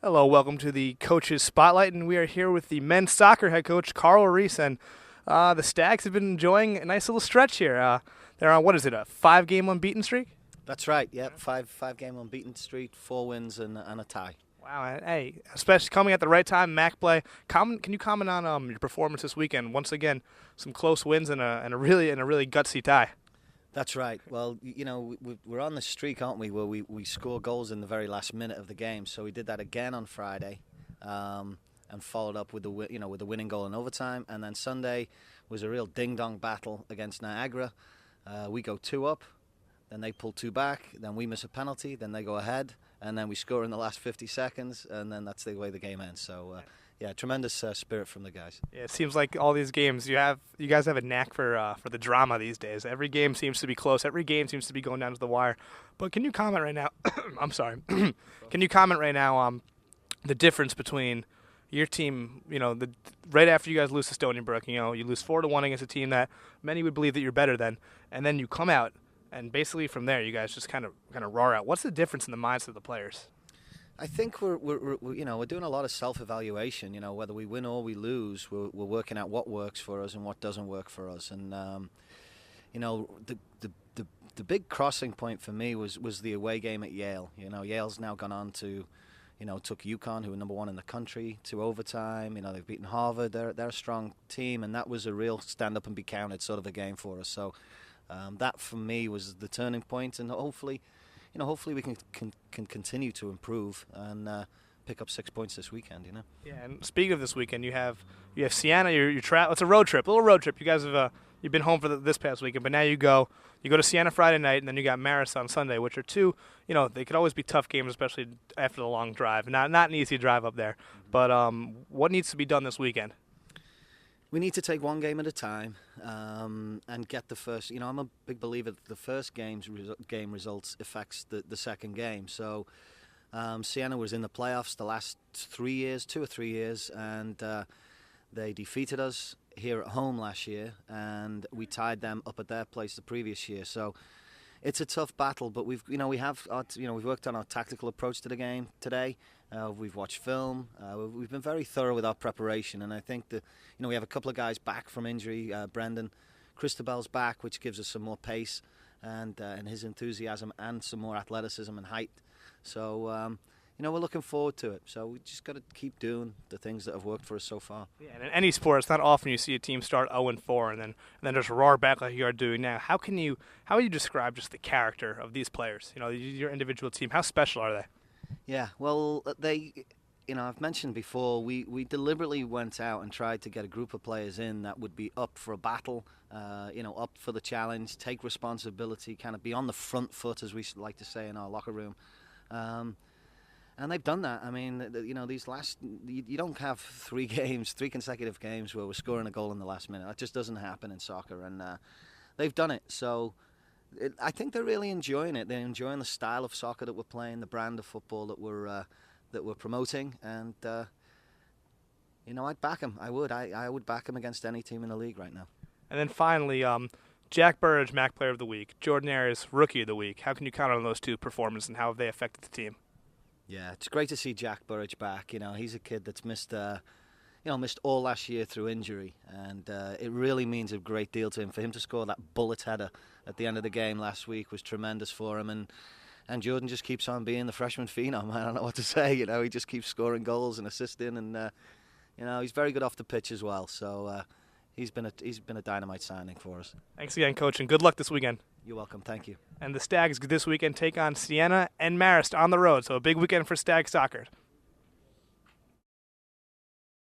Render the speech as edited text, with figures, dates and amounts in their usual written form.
Hello, welcome to the Coaches Spotlight, and we are here with the men's soccer head coach, Carl Rees, and the Stags have been enjoying a nice little stretch here. They're on, what is it, a 5-game unbeaten streak? That's right, yep, five-game unbeaten streak, 4 wins and a tie. Wow, hey, especially coming at the right time, MAC play. Can you comment on your performance this weekend? Once again, some close wins and a really gutsy tie. That's right. Well, you know, we're on the streak, aren't we, where we score goals in the very last minute of the game. So we did that again on Friday, and followed up with the winning goal in overtime. And then Sunday was a real ding-dong battle against Niagara. We go 2 up, then they pull 2 back, then we miss a penalty, then they go ahead, and then we score in the last 50 seconds, and then that's the way the game ends. So. Yeah, tremendous spirit from the guys. Yeah, it seems like all these games you guys have a knack for the drama these days. Every game seems to be close. Every game seems to be going down to the wire. But can you comment right now? I'm sorry. Can you comment right now the difference between your team? You know, right after you guys lose to Stony Brook, you lose 4-1 against a team that many would believe that you're better than, and then you come out and basically from there you guys just kind of roar out. What's the difference in the mindset of the players? I think we're doing a lot of self-evaluation. You know, whether we win or we lose, we're working out what works for us and what doesn't work for us. And the big crossing point for me was the away game at Yale. You know, Yale's now gone on to, took UConn, who were number 1 in the country, to overtime. You know, they've beaten Harvard. They're a strong team, and that was a real stand up and be counted sort of a game for us. So that for me was the turning point, and hopefully we can continue to improve and pick up 6 points this weekend. Yeah, and speaking of this weekend, you have Siena. It's a road trip, a little road trip. You guys have you've been home for this past weekend, but now you go to Siena Friday night, and then you got Marist on Sunday, which are two. They could always be tough games, especially after the long drive. Not an easy drive up there. But what needs to be done this weekend? We need to take one game at a time and get the first. I'm a big believer that the first game results affects the second game. So Siena was in the playoffs the last 2 or 3 years, and they defeated us here at home last year, and we tied them up at their place the previous year. So it's a tough battle, but we've worked on our tactical approach to the game today. We've watched film. We've been very thorough with our preparation, and I think that we have a couple of guys back from injury. Brendan Christabel's back, which gives us some more pace and his enthusiasm and some more athleticism and height. So we're looking forward to it. So we just got to keep doing the things that have worked for us so far. Yeah, and in any sport, it's not often you see a team start 0-4 and then just roar back like you are doing now. How would you describe just the character of these players? Your individual team. How special are they? Yeah, well, I've mentioned before, we deliberately went out and tried to get a group of players in that would be up for a battle, up for the challenge, take responsibility, kind of be on the front foot, as we like to say in our locker room. And they've done that. I mean, these last, you don't have 3 consecutive games where we're scoring a goal in the last minute. That just doesn't happen in soccer, and they've done it. So I think they're really enjoying it. They're enjoying the style of soccer that we're playing, the brand of football that we're promoting, and I'd back them. I would back them against any team in the league right now. And then finally, Jack Burridge, MAC Player of the Week, Jordan Ayris, Rookie of the Week. How can you count on those two performances, and how have they affected the team? Yeah, it's great to see Jack Burridge back. He's a kid that's missed all last year through injury, and it really means a great deal to him. For him to score that bullet header at the end of the game last week was tremendous for him, and Jordan just keeps on being the freshman phenom. I don't know what to say. He just keeps scoring goals and assisting, and he's very good off the pitch as well. So he's been a dynamite signing for us. Thanks again, Coach, and good luck this weekend. You're welcome. Thank you. And the Stags this weekend take on Siena and Marist on the road, so a big weekend for Stag soccer.